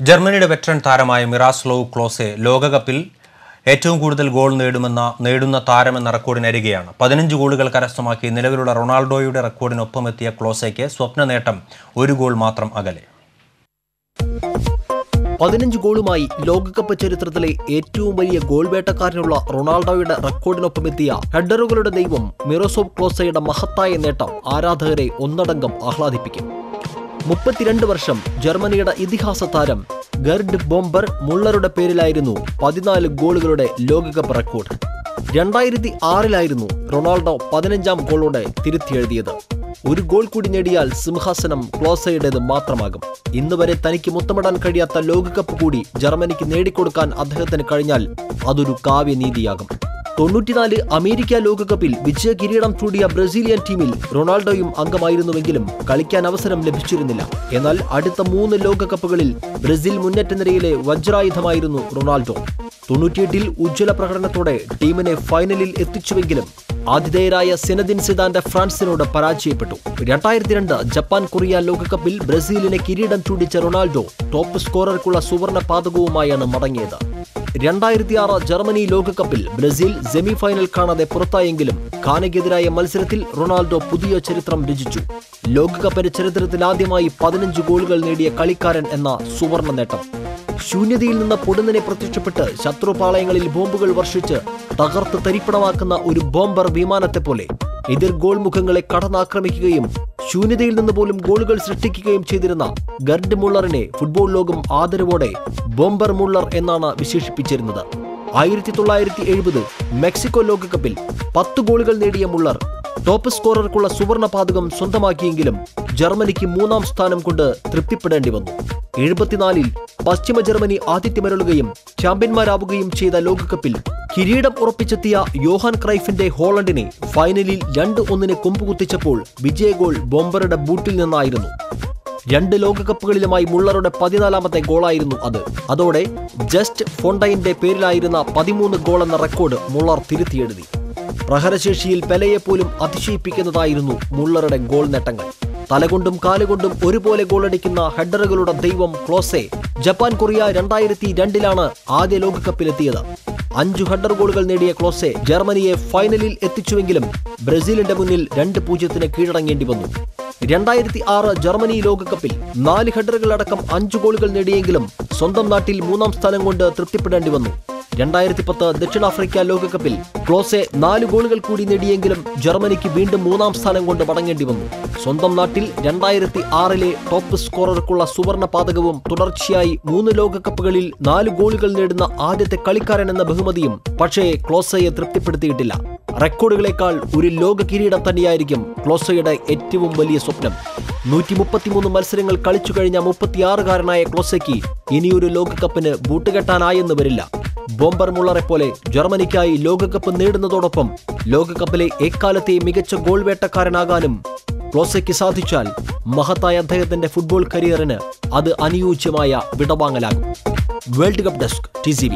ജർമ്മനിയുടെ വെറ്ററൻ താരമായ മിറാസ്ലോവ് ക്ലോസെ ലോകകപ്പിൽ ഏറ്റവും കൂടുതൽ ഗോൾ നേടുന്ന താരമെന്ന റെക്കോർഡിനരികെയാണ്. 15 ഗോളുകൾ കരസ്ഥമാക്കി നിലവിലുള്ള റൊണാൾഡോയുടെ റെക്കോർഡിനൊപ്പമെത്തിയ ക്ലോസയ്ക്ക് സ്വപ്ന നേട്ടം ഒരു ഗോൾ മാത്രം അകലെ. 15 ഗോളുമായി ലോകകപ്പ് ചരിത്രത്തിലെ ഏറ്റവും വലിയ ഗോൾ വേട്ടക്കാരനുള്ള റൊണാൾഡോയുടെ റെക്കോർഡിനൊപ്പമെത്തിയ ഹെഡറുകളുടെ ദൈവം മിറോസ്ലോവ് ക്ലോസയുടെ മഹത്തായ നേട്ടം ആരാധകരെ ഒന്നടങ്കം ആഹ്ലാദിപ്പിക്കും. 32 വർഷം ജർമ്മനിയുടെ ഇതിഹാസ താരം ഗെർഡ് ബോംബർ മുള്ളറുടെ പേരിലായിരുന്നു 14 ഗോളുകളുടെ ലോകകപ്പ് റെക്കോർഡ്. 2006-ലായിരുന്നു റൊണാൾഡോ 15ാം ഗോളോടെ തിരുത്തിയെഴുതിയത്. ഒരു ഗോൾ കൂടി നേടിയാൽ സിംഹാസനം ക്ലോസയുടേത് മാത്രമാകും. ഇന്ന് വരെ തനിക്ക് മുത്തമിടാൻ കഴിയാത്ത ലോകകപ്പ് കൂടി ജർമ്മനിക്ക് നേടിക്കൊടുക്കാൻ അദ്ദേഹത്തിന് കഴിഞ്ഞാൽ അതൊരു കാവ്യനീതിയാകും. 94 അമേരിക്ക ലോകകപ്പിൽ വിജയ കിരീടം ചൂടിയ ബ്രസീലിയൻ ടീമിൽ റൊണാൾഡോയും അംഗമായിരുന്നുവെങ്കിലും കളിക്കാൻ അവസരം ലഭിച്ചിരുന്നില്ല. എന്നാൽ അടുത്ത 3 ലോകകപ്പുകളിൽ ബ്രസീൽ മുന്നേറ്റ നിരയിലെ വജ്രായുധമായിരുന്നു റൊണാൾഡോ. 98-ൽ ഉജ്ജ്വല പ്രകടനത്തോടെ ടീമിനെ ഫൈനലിൽ എത്തിച്ചുവെങ്കിലും ആതിഥേയരായ സിനദിൻ സിദാന്റെ ഫ്രാൻസിനോട് പരാജയപ്പെട്ടു. 2002 ജപ്പാൻ കൊറിയ ലോകകപ്പിൽ ബ്രസീലിനെ കിരീടം ചൂടിച്ച റൊണാൾഡോ ടോപ്പ് സ്കോറർക്കുള്ള സുവർണ പാതകവുമായാണ് മടങ്ങിയത്. 2006 ജർമ്മനി ലോകകപ്പിൽ ബ്രസീൽ സെമി ഫൈനൽ കാണാതെ പുറത്തായെങ്കിലും ഘാനയ്ക്കെതിരായ മത്സരത്തിൽ റൊണാൾഡോ പുതിയ ചരിത്രം രചിച്ചു. ലോകകപ്പിന്റെ ചരിത്രത്തിൽ ആദ്യമായി 15 ഗോളുകൾ നേടിയ കളിക്കാരൻ എന്ന സുവർണ നേട്ടം. ശൂന്യതയിൽ നിന്ന് പൊടുന്നനെ പ്രത്യക്ഷപ്പെട്ട് ശത്രുപാളയങ്ങളിൽ ബോംബുകൾ വർഷിച്ച് തകർത്ത് തരിപ്പണമാക്കുന്ന ഒരു ബോംബർ വിമാനത്തെ പോലെ എതിർ ഗോൾ മുഖങ്ങളെ കടന്നാക്രമിക്കുകയും ശൂന്യതയിൽ നിന്ന് പോലും ഗോളുകൾ സൃഷ്ടിക്കുകയും ചെയ്തിരുന്ന ഗെർഡ് മുള്ളറിനെ ഫുട്ബോൾ ലോകം ആദരവോടെ ബോംബർ മുള്ളർ എന്നാണ് വിശേഷിപ്പിച്ചിരുന്നത്. 1970 മെക്സിക്കോ ലോകകപ്പിൽ 10 ഗോളുകൾ നേടിയ മുള്ളർ ടോപ്പ് സ്കോറർക്കുള്ള സുവർണ പാതകം സ്വന്തമാക്കിയെങ്കിലും ജർമ്മനിക്ക് 3ാം സ്ഥാനം കൊണ്ട് തൃപ്തിപ്പെടേണ്ടി വന്നു. 74-ൽ പശ്ചിമ ജർമ്മനി ആതിഥ്യമരുളുകയും ചാമ്പ്യന്മാരാവുകയും ചെയ്ത ലോകകപ്പിൽ കിരീടം ഉറപ്പിച്ചെത്തിയ യോഹാൻ ക്രൈഫിന്റെ ഹോളണ്ടിനെ ഫൈനലിൽ 2-1 കൊമ്പുകുത്തിച്ചപ്പോൾ വിജയ ഗോൾ ബോംബറുടെ ബൂട്ടിൽ നിന്നായിരുന്നു. 2 ലോകകപ്പുകളിലുമായി മുള്ളറുടെ 14ാമത്തെ ഗോളായിരുന്നു അത്. അതോടെ ജസ്റ്റ് ഫോണ്ടൈന്റെ പേരിലായിരുന്ന 13 ഗോൾ എന്ന റെക്കോർഡ് മുള്ളർ തിരുത്തിയെഴുതി. പ്രഹരശേഷിയിൽ പെലെയെപ്പോലും അതിശയിപ്പിക്കുന്നതായിരുന്നു മുള്ളറുടെ ഗോൾ നേട്ടങ്ങൾ. തലകൊണ്ടും കാലുകൊണ്ടും ഒരുപോലെ ഗോളടിക്കുന്ന ഹെഡറുകളുടെ ദൈവം ക്ലോസെ ജപ്പാൻ കൊറിയ 2002-ലാണ് ആദ്യ ലോകകപ്പിലെത്തിയത്. 5 ഹെഡർ ഗോളുകൾ നേടിയ ക്ലോസെ ജർമ്മനിയെ ഫൈനലിൽ എത്തിച്ചുവെങ്കിലും ബ്രസീലിന്റെ മുന്നിൽ 2-0 കീഴടങ്ങേണ്ടി വന്നു. 2006 ജർമ്മനി ലോകകപ്പിൽ 4 ഹെഡറുകളടക്കം 5 ഗോളുകൾ നേടിയെങ്കിലും സ്വന്തം നാട്ടിൽ 3ാം സ്ഥാനം കൊണ്ട് തൃപ്തിപ്പെടേണ്ടി വന്നു. 2010 ദക്ഷിണാഫ്രിക്ക ലോകകപ്പിൽ ക്ലോസെ 4 ഗോളുകൾ കൂടി നേടിയെങ്കിലും ജർമ്മനിക്ക് വീണ്ടും 3ാം സ്ഥാനം കൊണ്ട് മടങ്ങേണ്ടി വന്നു. സ്വന്തം നാട്ടിൽ 2006-ലെ ടോപ്പ് സ്കോറർക്കുള്ള സുവർണ പാതകവും തുടർച്ചയായി 3 ലോകകപ്പുകളിൽ 4 ഗോളുകൾ നേടുന്ന ആദ്യത്തെ കളിക്കാരൻ എന്ന ബഹുമതിയും പക്ഷേ ക്ലോസയെ തൃപ്തിപ്പെടുത്തിയിട്ടില്ല. റെക്കോർഡുകളെക്കാൾ ഒരു ലോക കിരീടം തന്നെയായിരിക്കും ക്ലോസയുടെ ഏറ്റവും വലിയ സ്വപ്നം. 133 മത്സരങ്ങൾ കളിച്ചു കഴിഞ്ഞ 36-കാരനായ ക്ലോസയ്ക്ക് ഇനിയൊരു ലോകകപ്പിന് ബൂട്ടുകെട്ടാനായെന്ന് വരില്ല. ബോംബർ മുള്ളറെ പോലെ ജർമ്മനിക്കായി ലോകകപ്പ് നേടുന്നതോടൊപ്പം ലോകകപ്പിലെ എക്കാലത്തെ മികച്ച ഗോൾ വേട്ടക്കാരനാകാനും ക്ലോസയ്ക്ക് സാധിച്ചാൽ മഹത്തായ അദ്ദേഹത്തിന്റെ ഫുട്ബോൾ കരിയറിന് അത് അനുയോജ്യമായ വിടവാങ്ങലാകും. World cup desk TCV.